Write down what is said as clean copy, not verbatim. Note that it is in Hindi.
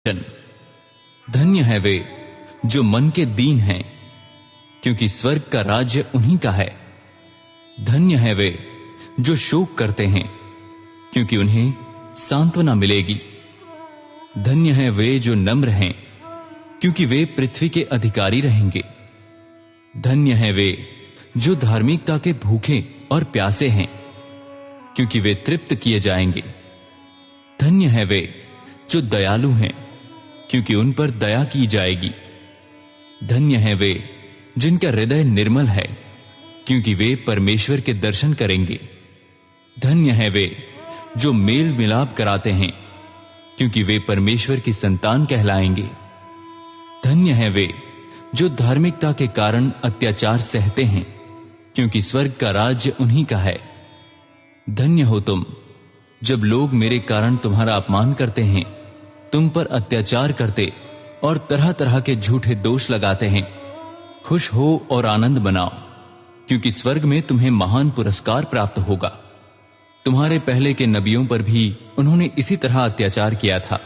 धन्य है वे जो मन के दीन हैं, क्योंकि स्वर्ग का राज्य उन्हीं का है। धन्य है वे जो शोक करते हैं, क्योंकि उन्हें सांत्वना मिलेगी। धन्य है वे जो नम्र हैं, क्योंकि वे पृथ्वी के अधिकारी रहेंगे। धन्य है वे जो धार्मिकता के भूखे और प्यासे हैं, क्योंकि वे तृप्त किए जाएंगे। धन्य है वे जो दयालु हैं, क्योंकि उन पर दया की जाएगी। धन्य है वे जिनका हृदय निर्मल है, क्योंकि वे परमेश्वर के दर्शन करेंगे। धन्य है वे जो मेल मिलाप कराते हैं, क्योंकि वे परमेश्वर की संतान कहलाएंगे। धन्य है वे जो धार्मिकता के कारण अत्याचार सहते हैं, क्योंकि स्वर्ग का राज्य उन्हीं का है। धन्य हो तुम जब लोग मेरे कारण तुम्हारा अपमान करते हैं, तुम पर अत्याचार करते और तरह तरह के झूठे दोष लगाते हैं। खुश हो और आनंद मनाओ, क्योंकि स्वर्ग में तुम्हें महान पुरस्कार प्राप्त होगा। तुम्हारे पहले के नबियों पर भी उन्होंने इसी तरह अत्याचार किया था।